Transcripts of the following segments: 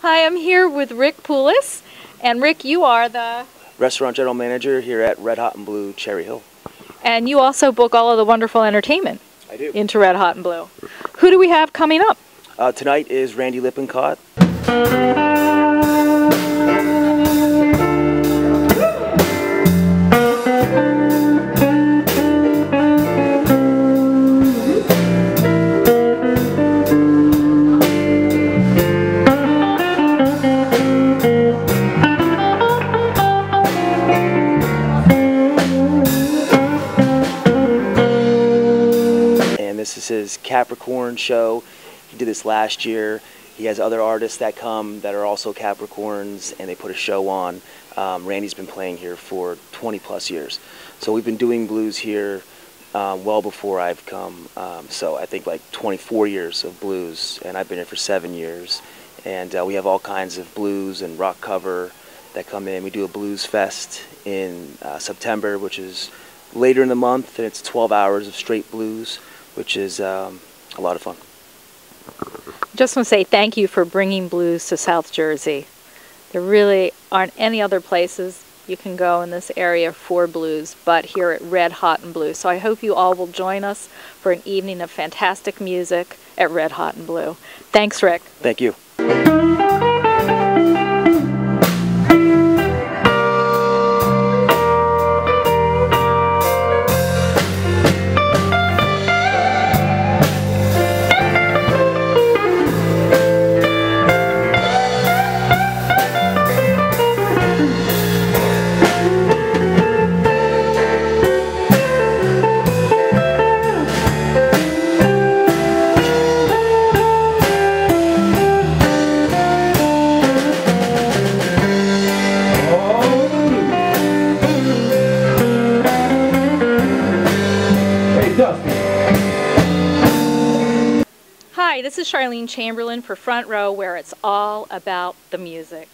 Hi, I'm here with Rick Poulis, and Rick, you are the restaurant general manager here at Red Hot and Blue Cherry Hill. And you also book all of the wonderful entertainment I do. into Red Hot and Blue. Who do we have coming up? Tonight is Randy Lippincott. This is his Capricorn show. He did this last year. He has other artists that come that are also Capricorns, and they put a show on. Randy's been playing here for 20 plus years. So we've been doing blues here well before I've come. So I think like 24 years of blues, and I've been here for 7 years. And we have all kinds of blues and rock cover that come in. We do a blues fest in September, which is later in the month, and it's 12 hours of straight blues, which is a lot of fun. Just want to say thank you for bringing blues to South Jersey. There really aren't any other places you can go in this area for blues but here at Red Hot and Blue. So I hope you all will join us for an evening of fantastic music at Red Hot and Blue. Thanks, Rick. Thank you. Hi, this is Charlene Chamberlain for Front Row, where it's all about the music.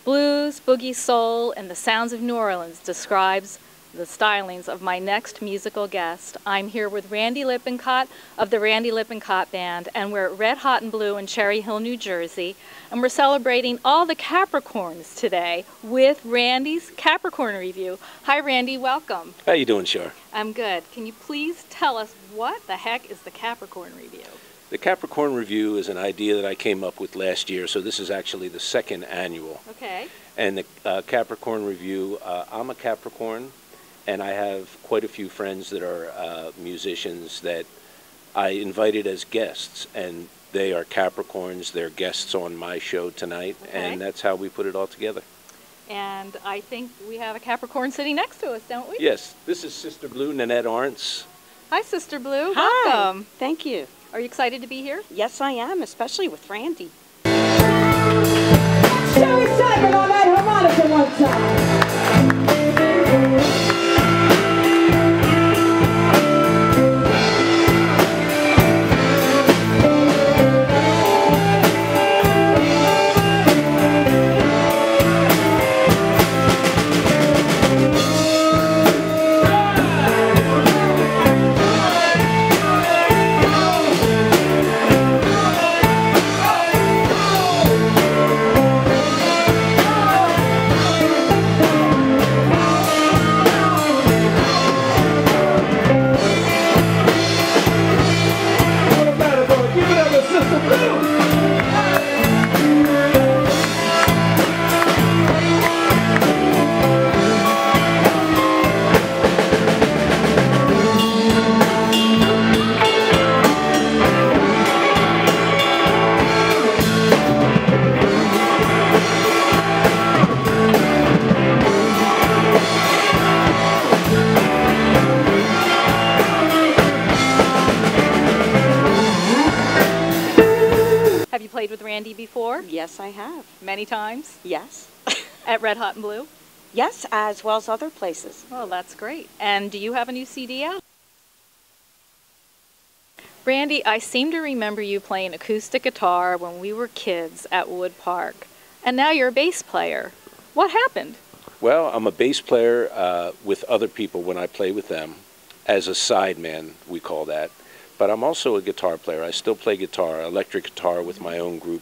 Blues, boogie, soul, and the sounds of New Orleans describes the stylings of my next musical guest. I'm here with Randy Lippincott of the Randy Lippincott Band, and we're at Red Hot and Blue in Cherry Hill, New Jersey, and we're celebrating all the Capricorns today with Randy's Capricorn Review. Hi, Randy, welcome. How you doing, Char? I'm good. Can you please tell us what the heck is the Capricorn Review? The Capricorn Review is an idea that I came up with last year, so this is actually the second annual. Okay. And the Capricorn Review, I'm a Capricorn, and I have quite a few friends that are musicians that I invited as guests, and they are Capricorns. They're guests on my show tonight, and that's how we put it all together. And I think we have a Capricorn sitting next to us, don't we? Yes, this is Sister Blue, Nanette Arntz. Hi, Sister Blue. Hi. Welcome. Thank you. Are you excited to be here? Yes, I am, especially with Randy. Shall we cycle on that harmonica one time? Have you played with Randy before? Yes, I have. Many times? Yes. At Red Hot and Blue? Yes, as well as other places. Well, that's great. And do you have a new CD out? Randy, I seem to remember you playing acoustic guitar when we were kids at Wood Park. And now you're a bass player. What happened? Well, I'm a bass player with other people when I play with them, as a sideman, we call that. But I'm also a guitar player. I still play guitar, electric guitar with my own group.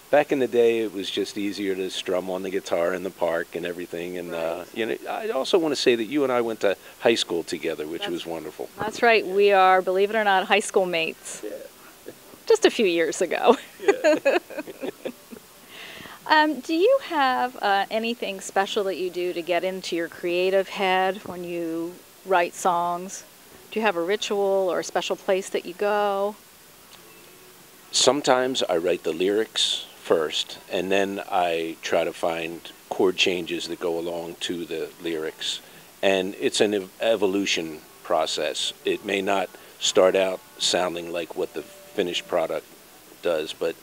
back in the day, it was just easier to strum on the guitar in the park and everything. And you know, I also want to say that you and I went to high school together, which was wonderful. That's right. We are, believe it or not, high school mates. Yeah. Just a few years ago. Yeah. Do you have anything special that you do to get into your creative head when you write songs? Do you have a ritual or a special place that you go? Sometimes I write the lyrics first, and then I try to find chord changes that go along to the lyrics. And it's an evolution process. It may not start out sounding like what the finished product does, but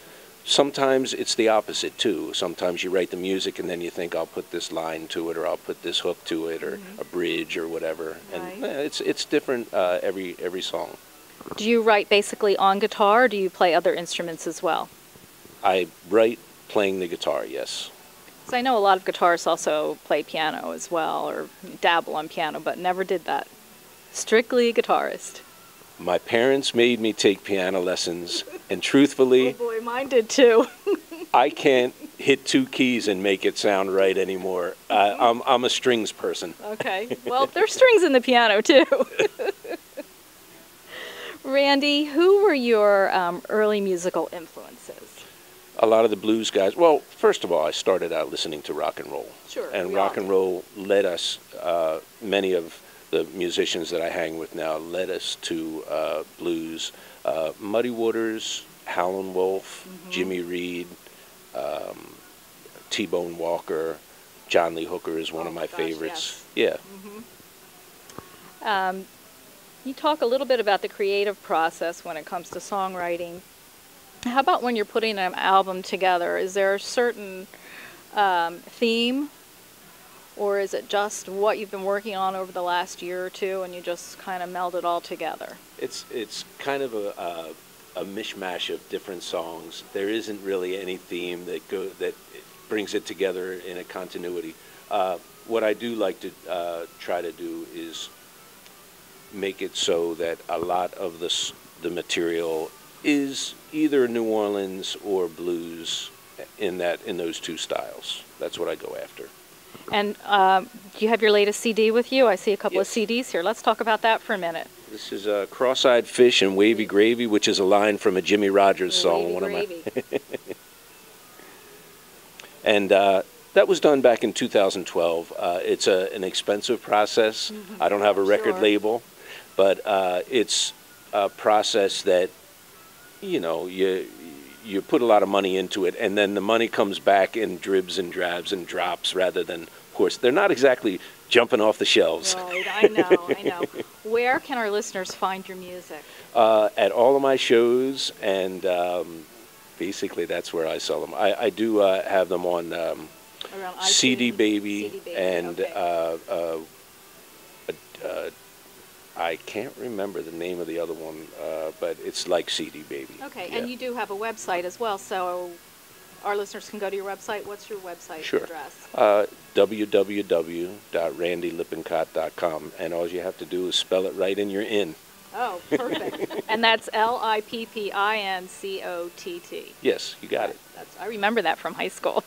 sometimes it's the opposite too. Sometimes you write the music and then you think, I'll put this line to it, or I'll put this hook to it, or a bridge or whatever. Right. And it's different every song. Do you write basically on guitar, or do you play other instruments as well? I write playing the guitar, yes. So I know a lot of guitarists also play piano as well, or dabble on piano, but never did that. Strictly a guitarist. My parents made me take piano lessons, and truthfully, Oh boy, mine did too. I can't hit two keys and make it sound right anymore. I'm a strings person. Okay, well, there's strings in the piano too. Randy, who were your early musical influences? A lot of the blues guys. Well, first of all, I started out listening to rock and roll. Sure. And rock and roll led us, many of the musicians that I hang with now led us to blues. Muddy Waters, Howlin' Wolf, Jimmy Reed, T-Bone Walker, John Lee Hooker is one of my favorites. Yes. Yeah. You talk a little bit about the creative process when it comes to songwriting. How about when you're putting an album together? Is there a certain theme, or is it just what you've been working on over the last year or two and you just kind of meld it all together? It's kind of a mishmash of different songs. There isn't really any theme that brings it together in a continuity. What I do like to try to do is make it so that a lot of the material is either New Orleans or blues in those two styles. That's what I go after. And do you have your latest CD with you? I see a couple Yes. of CDs here. Let's talk about that for a minute. This is Cross-Eyed Fish and Wavy Gravy, which is a line from a Jimmy Rogers song. Wavy Gravy. And that was done back in 2012. It's an expensive process. I don't have a record Sure. label, but it's a process that, you know, you put a lot of money into it, and then the money comes back in dribs and drabs and drops rather than, of course, they're not exactly jumping off the shelves. Right, I know. Where can our listeners find your music? At all of my shows, and basically that's where I sell them. I do have them on Around CD iTunes? Baby, CD Baby, and okay. I can't remember the name of the other one, but it's like CD Baby. Okay, Yeah. and you do have a website as well, so our listeners can go to your website. What's your website Sure. address? www.randylippincott.com, and all you have to do is spell it right and you're in. Oh, perfect. And that's Lippincott. Yes, you got it. I remember that from high school.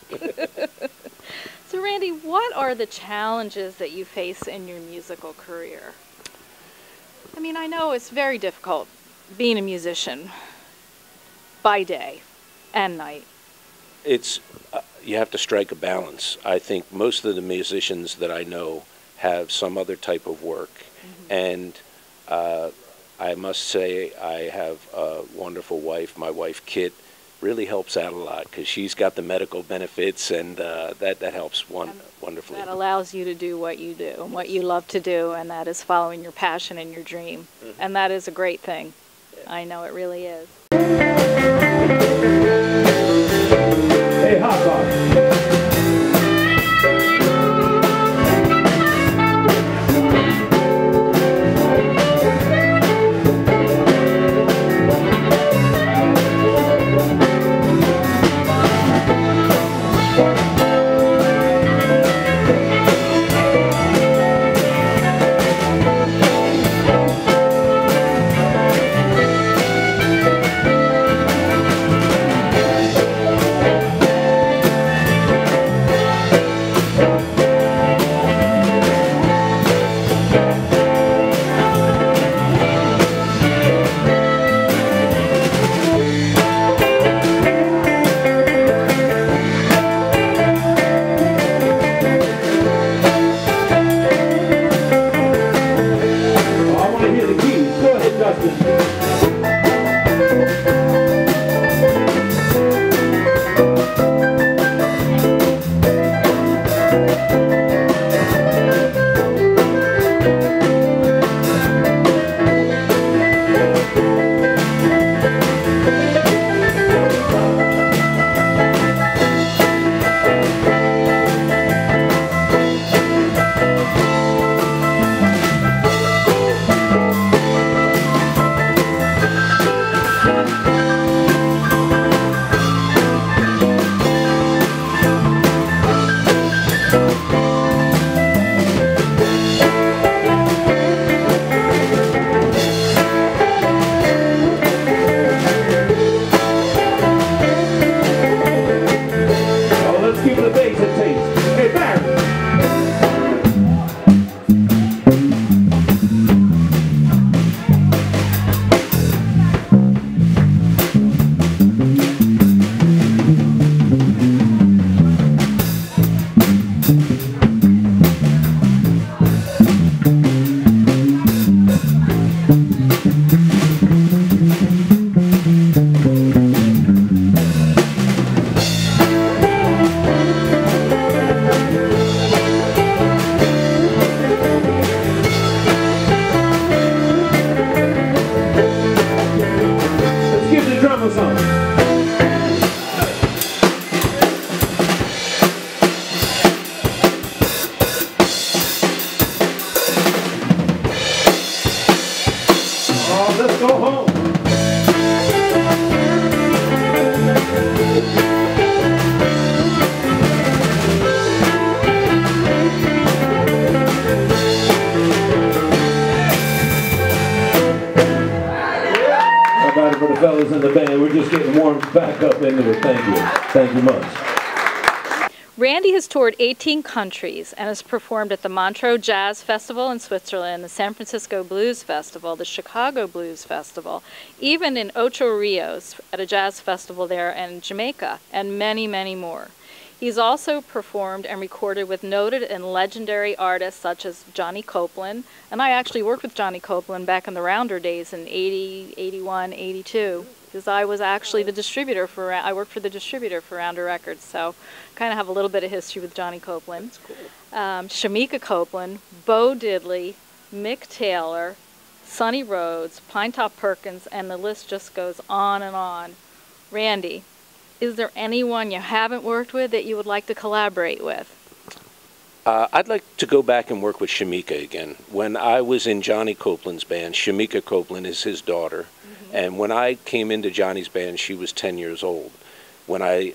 So, Randy, what are the challenges that you face in your musical career? I mean, I know it's very difficult being a musician by day and night. It's you have to strike a balance. I think most of the musicians that I know have some other type of work, and I must say I have a wonderful wife. My wife Kit really helps out a lot because she's got the medical benefits, and that helps wonderfully. That allows you to do what you do and what you love to do, and that is following your passion and your dream. And that is a great thing. Yeah. I know it really is. Hey, hot box. Thank you much. Randy has toured 18 countries and has performed at the Montreux Jazz Festival in Switzerland, the San Francisco Blues Festival, the Chicago Blues Festival, even in Ocho Rios at a jazz festival there in Jamaica, and many, many more. He's also performed and recorded with noted and legendary artists such as Johnny Copeland, and I actually worked with Johnny Copeland back in the Rounder days in 80, 81, 82. Because I was actually the distributor for, I worked for the distributor for Rounder Records, so kind of have a little bit of history with Johnny Copeland. That's cool. Shamika Copeland, Bo Diddley, Mick Taylor, Sonny Rhodes, Pinetop Perkins, and the list just goes on and on. Randy, is there anyone you haven't worked with that you would like to collaborate with? I'd like to go back and work with Shamika again. When I was in Johnny Copeland's band, Shamika Copeland is his daughter. And when I came into Johnny's band, she was 10 years old. When I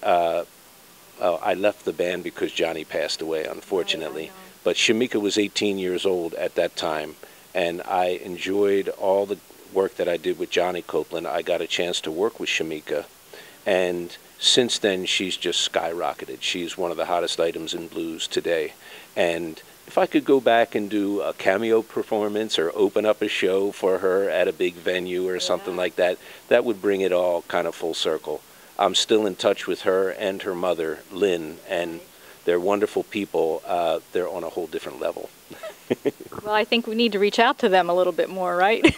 left the band because Johnny passed away, unfortunately. But Shamika was 18 years old at that time, and I enjoyed all the work that I did with Johnny Copeland. I got a chance to work with Shamika, and since then she's just skyrocketed. She's one of the hottest items in blues today. And if I could go back and do a cameo performance or open up a show for her at a big venue or something like that, that would bring it all kind of full circle. I'm still in touch with her and her mother, Lynn, and they're wonderful people. They're on a whole different level. Well, I think we need to reach out to them a little bit more, right?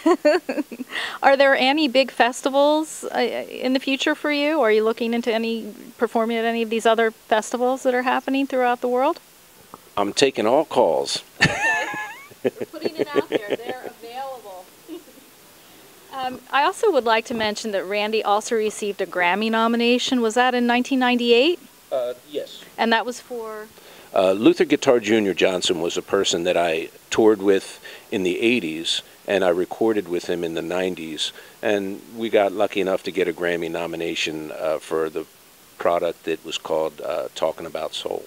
Are there any big festivals in the future for you? Are you looking into performing at any of these other festivals that are happening throughout the world? I'm taking all calls. Okay. We're putting it out there. They're available. I also would like to mention that Randy also received a Grammy nomination. Was that in 1998? Yes. And that was for? Luther Guitar Jr. Johnson was a person that I toured with in the 80s, and I recorded with him in the 90s. And we got lucky enough to get a Grammy nomination for the product that was called Talking About Soul.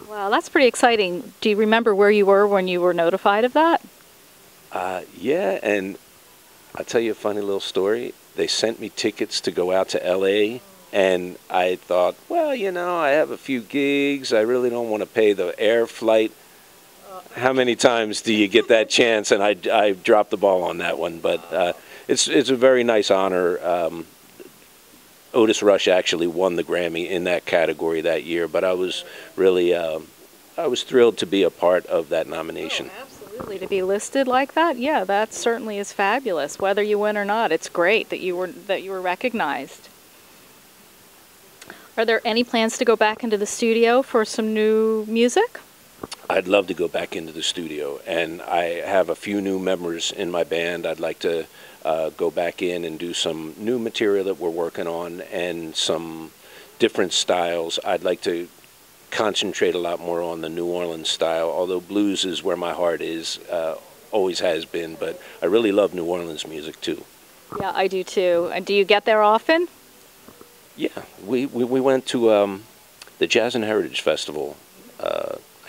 Wow, that's pretty exciting. Do you remember where you were when you were notified of that? Yeah, and I'll tell you a funny little story. They sent me tickets to go out to L.A., and I thought, well, you know, I have a few gigs. I really don't want to pay the air flight. How many times do you get that chance? And I dropped the ball on that one, but it's a very nice honor. Otis Rush actually won the Grammy in that category that year, but I was really, I was thrilled to be a part of that nomination. Oh, absolutely. To be listed like that, yeah, that certainly is fabulous. Whether you win or not, it's great that you were recognized. Are there any plans to go back into the studio for some new music? I'd love to go back into the studio, and I have a few new members in my band. I'd like to go back in and do some new material that we're working on and some different styles. I'd like to concentrate a lot more on the New Orleans style, although blues is where my heart is, always has been, but I really love New Orleans music too. Yeah, I do too. And do you get there often? Yeah, we went to the Jazz and Heritage Festival,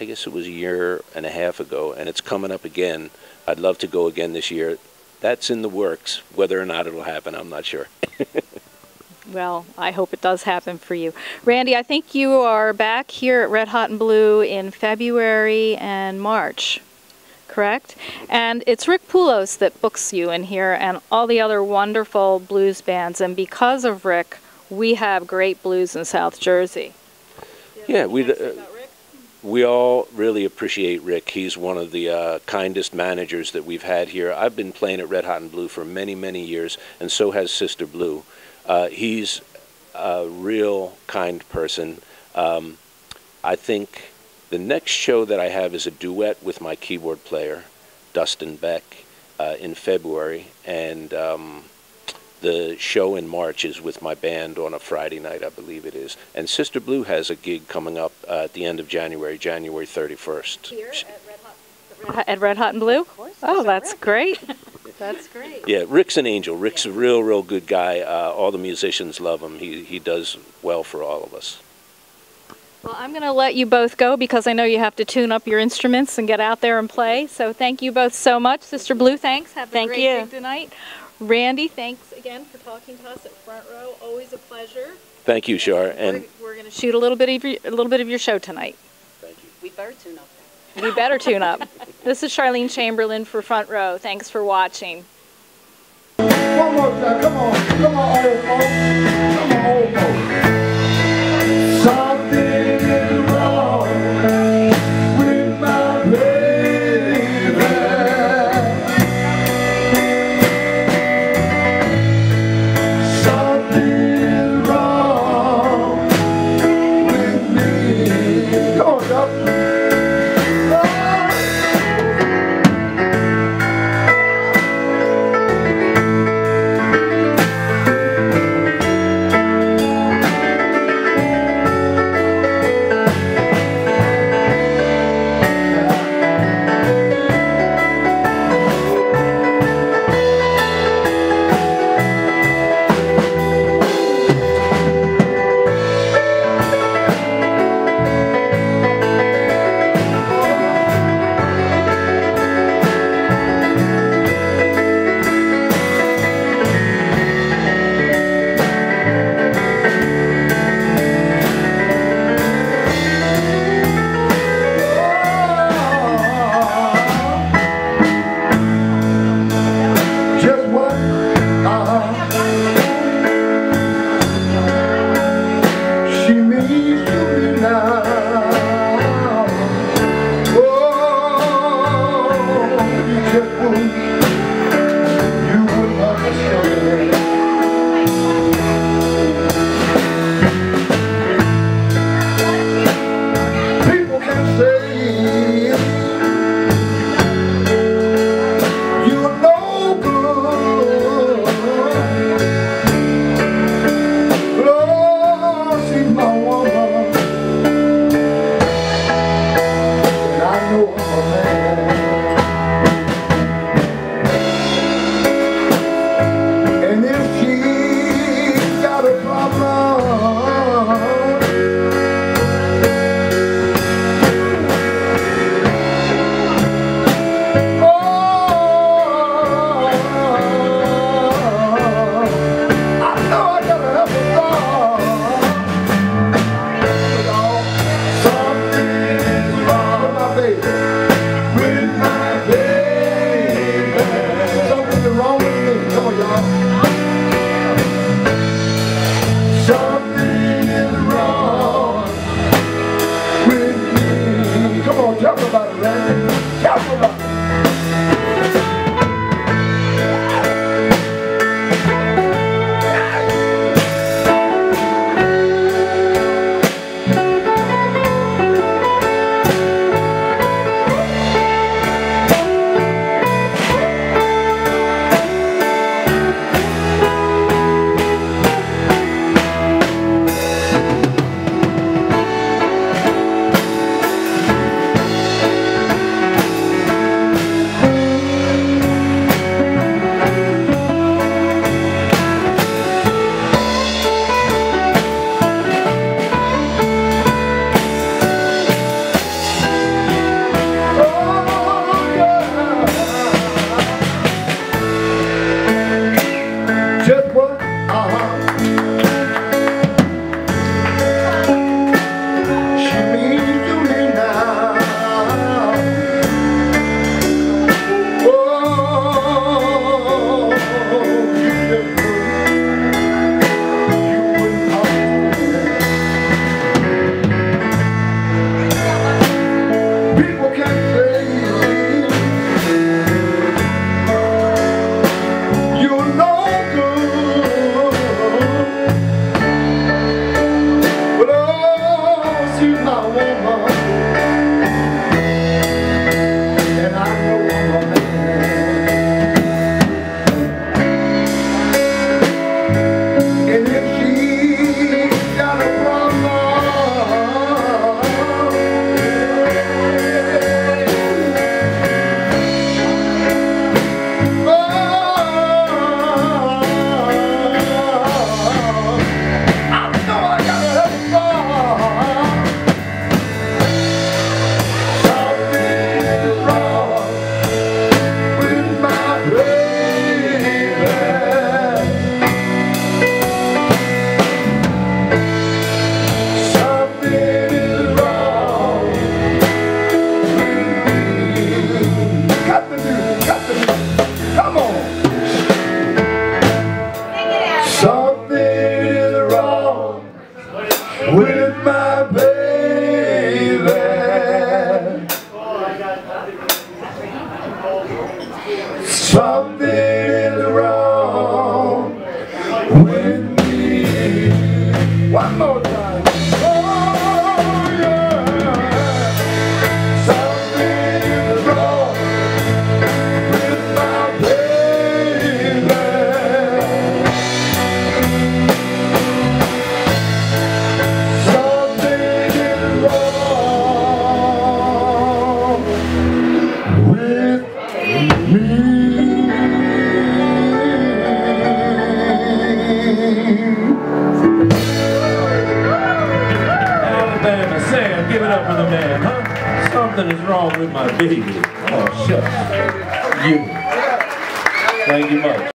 I guess it was a year and a half ago, and it's coming up again. I'd love to go again this year. That's in the works. Whether or not it'll happen, I'm not sure. Well, I hope it does happen for you. Randy, I think you are back here at Red Hot and Blue in February and March, correct? And it's Rick Poulos that books you in here and all the other wonderful blues bands. And because of Rick, we have great blues in South Jersey. Yeah, we all really appreciate Rick. He's one of the kindest managers that we've had here. I've been playing at Red Hot and Blue for many, many years, and so has Sister Blue. He's a real kind person. I think the next show that I have is a duet with my keyboard player, Dustin Beck, in February, and the show in March is with my band on a Friday night, I believe it is. And Sister Blue has a gig coming up at the end of January, January 31st. Here at Red Hot and Blue? Of course. Oh, that's great. That's great. Yeah, Rick's an angel. Rick's a real, real good guy. All the musicians love him. He does well for all of us. Well, I'm going to let you both go because I know you have to tune up your instruments and get out there and play. So thank you both so much. Sister Blue, thanks. Have a great gig tonight. Randy, thanks again for talking to us at Front Row. Always a pleasure. Thank you, Char. And We're going to shoot a little bit of your show tonight. thank you. We better tune up. We better tune up. This is Charlene Chamberlain for Front Row. Thanks for watching. One more time, come on, old folks, come on, old folks. Something is wrong with my baby. Something is wrong with me. Come on, y'all. Something is wrong with my baby. Oh, shucks. You. Thank you much.